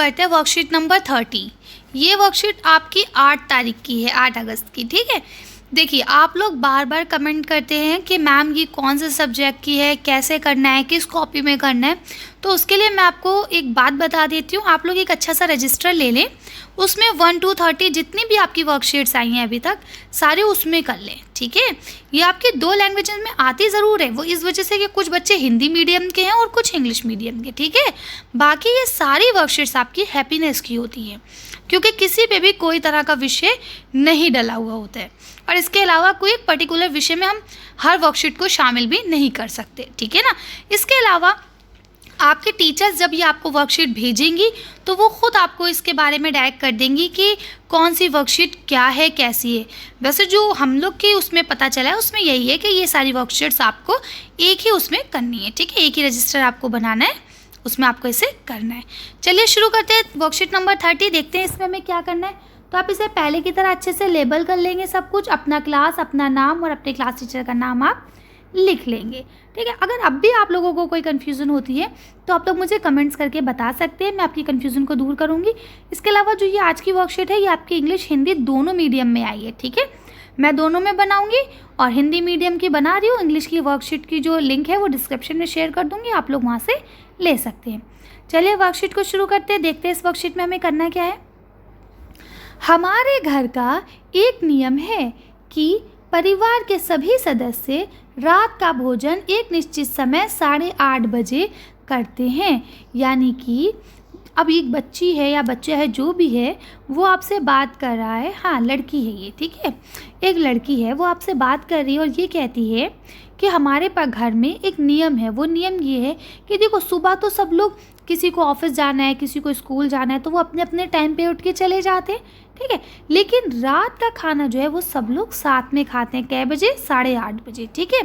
करते हैं worksheet number 30। ये वर्कशीट आपकी 8 तारीख की है, 8 अगस्त की। ठीक है, देखिए आप लोग बार बार कमेंट करते हैं कि मैम ये कौन से सब्जेक्ट की है, कैसे करना है, किस कॉपी में करना है। तो उसके लिए मैं आपको एक बात बता देती हूँ, आप लोग एक अच्छा सा रजिस्टर ले लें, उसमें 1 to 30 जितनी भी आपकी वर्कशीट्स आई हैं अभी तक सारे उसमें कर लें। ठीक है, ये आपकी 2 लैंग्वेजेस में आती ज़रूर है, वो इस वजह से कि कुछ बच्चे हिंदी मीडियम के हैं और कुछ इंग्लिश मीडियम के। ठीक है, बाकी ये सारी वर्कशीट्स आपकी हैप्पीनेस की होती हैं, क्योंकि किसी पे भी कोई तरह का विषय नहीं डला हुआ होता है, और इसके अलावा कोई एक पर्टिकुलर विषय में हम हर वर्कशीट को शामिल भी नहीं कर सकते। ठीक है ना, इसके अलावा आपके टीचर्स जब ये आपको वर्कशीट भेजेंगी तो वो ख़ुद आपको इसके बारे में डायरेक्ट कर देंगी कि कौन सी वर्कशीट क्या है, कैसी है। वैसे जो हम लोग के उसमें पता चला है उसमें यही है कि ये सारी वर्कशीट्स आपको एक ही उसमें करनी है। ठीक है, एक ही रजिस्टर आपको बनाना है, उसमें आपको इसे करना है। चलिए शुरू करते हैं वर्कशीट नंबर 30, देखते हैं इसमें हमें क्या करना है। तो आप इसे पहले की तरह अच्छे से लेबल कर लेंगे, सब कुछ, अपना क्लास, अपना नाम और अपने क्लास टीचर का नाम आप लिख लेंगे। ठीक है, अगर अब भी आप लोगों को कोई कन्फ्यूज़न होती है तो आप लोग मुझे कमेंट्स करके बता सकते हैं, मैं आपकी कन्फ्यूज़न को दूर करूँगी। इसके अलावा जो ये आज की वर्कशीट है ये आपकी इंग्लिश हिंदी दोनों मीडियम में आई है। ठीक है, मैं दोनों में बनाऊँगी और हिंदी मीडियम की बना रही हूँ। इंग्लिश की वर्कशीट की जो लिंक है वो डिस्क्रिप्शन में शेयर कर दूँगी, आप लोग वहाँ से ले सकते हैं। चलिए वर्कशीट को शुरू करते हैं, देखते हैं इस वर्कशीट में हमें करना क्या है। हमारे घर का एक नियम है कि परिवार के सभी सदस्य रात का भोजन एक निश्चित समय 8:30 बजे करते हैं। यानी कि अब एक बच्ची है या बच्चा है जो भी है वो आपसे बात कर रहा है, हाँ लड़की है ये, ठीक है, एक लड़की है वो आपसे बात कर रही है और ये कहती है कि हमारे पास घर में एक नियम है। वो नियम ये है कि देखो सुबह तो सब लोग, किसी को ऑफिस जाना है, किसी को स्कूल जाना है, तो वो अपने अपने टाइम पे उठ के चले जाते हैं। ठीक है, लेकिन रात का खाना जो है वो सब लोग साथ में खाते हैं। कै बजे? 8:30 बजे। ठीक है,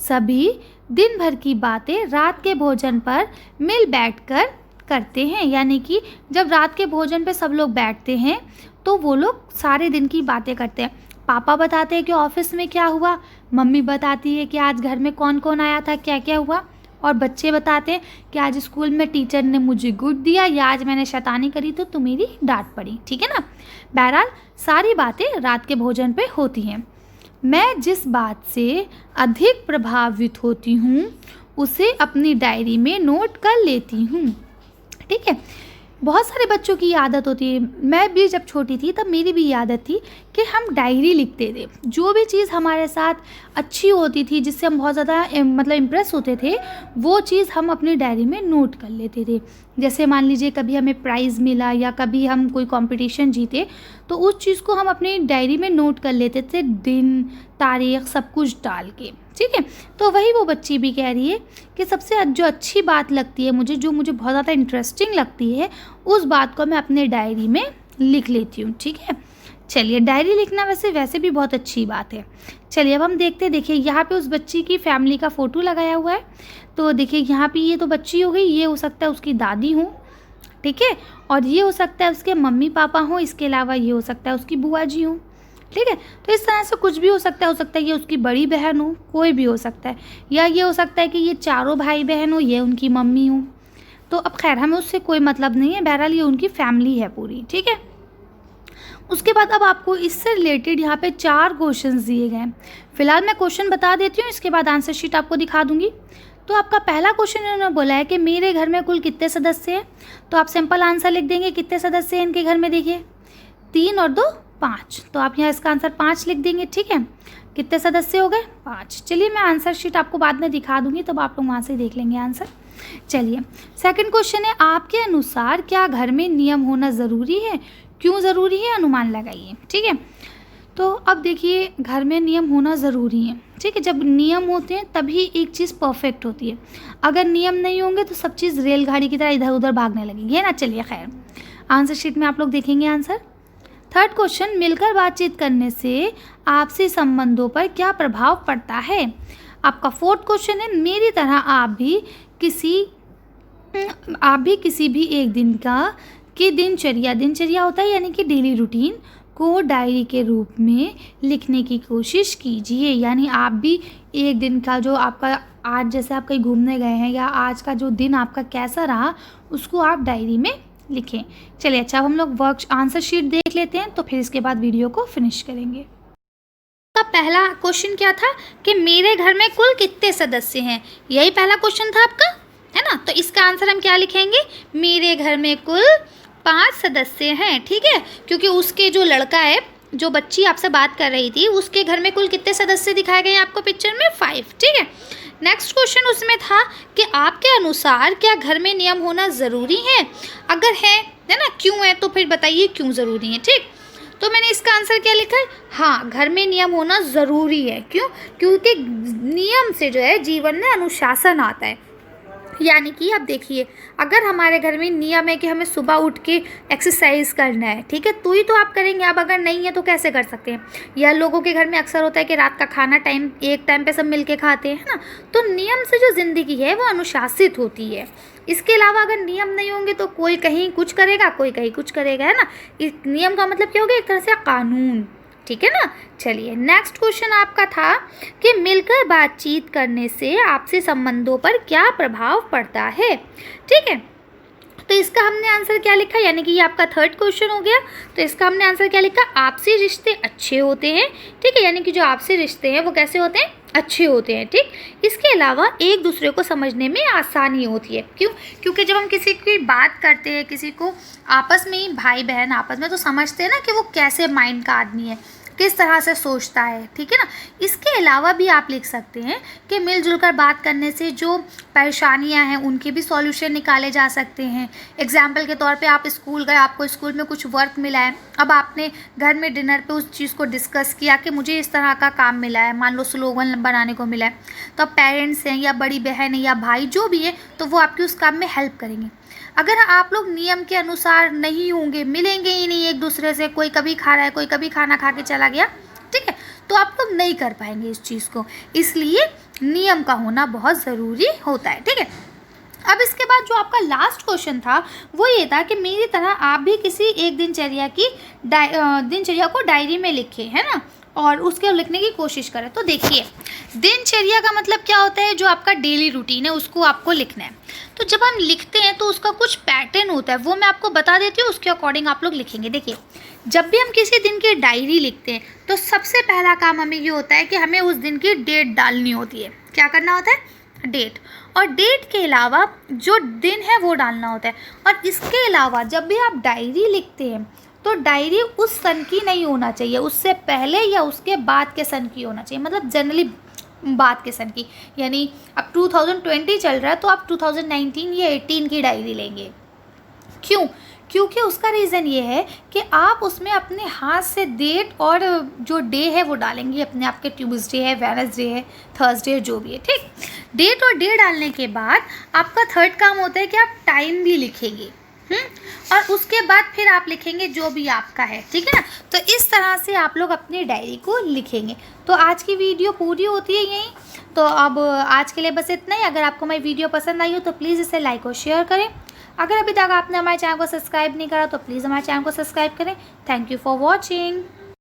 सभी दिन भर की बातें रात के भोजन पर मिल बैठकर करते हैं। यानी कि जब रात के भोजन पे सब लोग बैठते हैं तो वो लोग सारे दिन की बातें करते हैं। पापा बताते हैं कि ऑफिस में क्या हुआ, मम्मी बताती है कि आज घर में कौन कौन आया था, क्या क्या हुआ, और बच्चे बताते हैं कि आज स्कूल में टीचर ने मुझे गुड दिया या आज मैंने शैतानी करी तो मेरी डांट पड़ी। ठीक है ना, बहरहाल सारी बातें रात के भोजन पे होती हैं। मैं जिस बात से अधिक प्रभावित होती हूँ उसे अपनी डायरी में नोट कर लेती हूँ। ठीक है, बहुत सारे बच्चों की आदत होती है, मैं भी जब छोटी थी तब मेरी भी आदत थी कि हम डायरी लिखते थे। जो भी चीज़ हमारे साथ अच्छी होती थी, जिससे हम बहुत ज़्यादा मतलब इम्प्रेस होते थे, वो चीज़ हम अपनी डायरी में नोट कर लेते थे। जैसे मान लीजिए कभी हमें प्राइज़ मिला या कभी हम कोई कंपटीशन जीते तो उस चीज़ को हम अपनी डायरी में नोट कर लेते थे, दिन तारीख सब कुछ डाल के। ठीक है, तो वही वो बच्ची भी कह रही है कि सबसे जो अच्छी बात लगती है मुझे, जो मुझे बहुत ज़्यादा इंटरेस्टिंग लगती है, उस बात को मैं अपने डायरी में लिख लेती हूँ। ठीक है, चलिए डायरी लिखना वैसे भी बहुत अच्छी बात है। चलिए अब हम देखते हैं, देखिए यहाँ पे उस बच्ची की फैमिली का फ़ोटो लगाया हुआ है। तो देखिए यहाँ पे ये तो बच्ची हो गई, ये हो सकता है उसकी दादी हो, ठीक है, और ये हो सकता है उसके मम्मी पापा हों, इसके अलावा ये हो सकता है उसकी बुआ जी हों। ठीक है, तो इस तरह से कुछ भी हो सकता है ये उसकी बड़ी बहन हो, कोई भी हो सकता है, या ये हो सकता है कि ये चारों भाई बहन हो, ये उनकी मम्मी हो। तो अब खैर हमें उससे कोई मतलब नहीं है, बहरहाल ये उनकी फैमिली है पूरी। ठीक है, उसके बाद अब आपको इससे रिलेटेड यहाँ पे 4 क्वेश्चंस दिए गए हैं। फिलहाल मैं क्वेश्चन बता देती हूँ, इसके बाद आंसर शीट आपको दिखा दूँगी। तो आपका पहला क्वेश्चन इन्होंने बोला है कि मेरे घर में कुल कितने सदस्य हैं। तो आप सिंपल आंसर लिख देंगे, कितने सदस्य हैं इनके घर में, देखिए 3 और 2 5, तो आप यहाँ इसका आंसर 5 लिख देंगे। ठीक है, कितने सदस्य हो गए? 5। चलिए मैं आंसर शीट आपको बाद में दिखा दूंगी, तब आप लोग वहाँ से देख लेंगे आंसर। चलिए सेकंड क्वेश्चन है, आपके अनुसार क्या घर में नियम होना ज़रूरी है, क्यों ज़रूरी है, अनुमान लगाइए। ठीक है, तो अब देखिए घर में नियम होना ज़रूरी है। ठीक है, जब नियम होते हैं तभी एक चीज़ परफेक्ट होती है, अगर नियम नहीं होंगे तो सब चीज़ रेलगाड़ी की तरह इधर उधर भागने लगेगी, है ना। चलिए खैर आंसर शीट में आप लोग देखेंगे आंसर। थर्ड क्वेश्चन, मिलकर बातचीत करने से आपसी संबंधों पर क्या प्रभाव पड़ता है। आपका फोर्थ क्वेश्चन है, मेरी तरह आप भी किसी भी एक दिन की दिनचर्या होता है यानी कि डेली रूटीन को डायरी के रूप में लिखने की कोशिश कीजिए। यानी आप भी एक दिन का जो आपका, आज जैसे आप कहीं घूमने गए हैं या आज का जो दिन आपका कैसा रहा, उसको आप डायरी में लिखें। चलिए अच्छा, अब हम लोग वर्क आंसर शीट देख लेते हैं, तो फिर इसके बाद वीडियो को फिनिश करेंगे। का पहला क्वेश्चन क्या था कि मेरे घर में कुल कितने सदस्य हैं, यही पहला क्वेश्चन था आपका, है ना। तो इसका आंसर हम क्या लिखेंगे, मेरे घर में कुल 5 सदस्य हैं, ठीक है। क्योंकि उसके जो लड़का है, जो बच्ची आपसे बात कर रही थी, उसके घर में कुल कितने सदस्य दिखाए गए हैं आपको पिक्चर में, 5, ठीक है। नेक्स्ट क्वेश्चन उसमें था कि आपके अनुसार क्या घर में नियम होना ज़रूरी है, अगर है ना, क्यों है, तो फिर बताइए क्यों ज़रूरी है, ठीक। तो मैंने इसका आंसर क्या लिखा है, हाँ, घर में नियम होना ज़रूरी है। क्यों, क्योंकि नियम से जो है जीवन में अनुशासन आता है। यानी कि आप देखिए, अगर हमारे घर में नियम है कि हमें सुबह उठ के एक्सरसाइज करना है, ठीक है, तो ही तो आप करेंगे। आप अगर नहीं है तो कैसे कर सकते हैं। या लोगों के घर में अक्सर होता है कि रात का खाना एक टाइम पे सब मिल के खाते हैं, है ना। तो नियम से जो ज़िंदगी है वो अनुशासित होती है। इसके अलावा अगर नियम नहीं होंगे तो कोई कहीं कुछ करेगा, कोई कहीं कुछ करेगा, है ना। इस नियम का मतलब क्या हो गया, एक तरह से कानून, ठीक है ना। चलिए नेक्स्ट क्वेश्चन आपका था कि मिलकर बातचीत करने से आपसी संबंधों पर क्या प्रभाव पड़ता है, ठीक है। तो इसका हमने आंसर क्या लिखा, यानी कि ये आपका थर्ड क्वेश्चन हो गया। तो इसका हमने आंसर क्या लिखा, आपसी रिश्ते अच्छे होते हैं, ठीक है। यानी कि जो आपसी रिश्ते हैं वो कैसे होते हैं, अच्छे होते हैं, ठीक। इसके अलावा एक दूसरे को समझने में आसानी होती है। क्यों, क्योंकि जब हम किसी की बात करते हैं, किसी को आपस में ही, भाई बहन आपस में, तो समझते हैं ना कि वो कैसे माइंड का आदमी है, किस तरह से सोचता है, ठीक है ना। इसके अलावा भी आप लिख सकते हैं कि मिलजुल कर बात करने से जो परेशानियां हैं उनके भी सॉल्यूशन निकाले जा सकते हैं। एग्जाम्पल के तौर पे आप स्कूल गए, आपको स्कूल में कुछ वर्क मिला है, अब आपने घर में डिनर पे उस चीज़ को डिस्कस किया कि मुझे इस तरह का काम मिला है, मान लो स्लोगन बनाने को मिला है, तो अब पेरेंट्स हैं या बड़ी बहन है या भाई जो भी है, तो वो आपकी उस काम में हेल्प करेंगे। अगर आप लोग नियम के अनुसार नहीं होंगे, मिलेंगे ही नहीं एक दूसरे से, कोई कभी खा रहा है, कोई कभी खाना खा के चला गया, ठीक है, तो आप लोग नहीं कर पाएंगे इस चीज़ को। इसलिए नियम का होना बहुत ज़रूरी होता है, ठीक है। अब इसके बाद जो आपका लास्ट क्वेश्चन था वो ये था कि मेरी तरह आप भी किसी एक दिनचर्या को डायरी में लिखें, है ना, और उसके लिखने की कोशिश करें। तो देखिए, दिनचर्या का मतलब क्या होता है, जो आपका डेली रूटीन है उसको आपको लिखना है। तो जब हम लिखते हैं तो उसका कुछ पैटर्न होता है, वो मैं आपको बता देती हूँ, उसके अकॉर्डिंग आप लोग लिखेंगे। देखिए, जब भी हम किसी दिन की डायरी लिखते हैं तो सबसे पहला काम हमें ये होता है कि हमें उस दिन की डेट डालनी होती है। क्या करना होता है, डेट, और डेट के अलावा जो दिन है वो डालना होता है। और इसके अलावा जब भी आप डायरी लिखते हैं तो डायरी उस सन की नहीं होना चाहिए, उससे पहले या उसके बाद के सन की होना चाहिए, मतलब जनरली बाद के सन की। यानी अब 2020 चल रहा है तो आप 2019 या 18 की डायरी लेंगे। क्यों, क्योंकि उसका रीज़न ये है कि आप उसमें अपने हाथ से डेट और जो डे है वो डालेंगे अपने, आपके ट्यूसडे है, वेडनेसडे है, थर्सडे है, जो भी है, ठीक। डेट और डे डालने के बाद आपका थर्ड काम होता है कि आप टाइम भी लिखेंगे, और उसके बाद फिर आप लिखेंगे जो भी आपका है, ठीक है ना। तो इस तरह से आप लोग अपनी डायरी को लिखेंगे। तो आज की वीडियो पूरी होती है यहीं। तो अब आज के लिए बस इतना ही। अगर आपको मेरी वीडियो पसंद आई हो तो प्लीज़ इसे लाइक और शेयर करें। अगर अभी तक आपने हमारे चैनल को सब्सक्राइब नहीं करा तो प्लीज़ हमारे चैनल को सब्सक्राइब करें। Thank you for watching.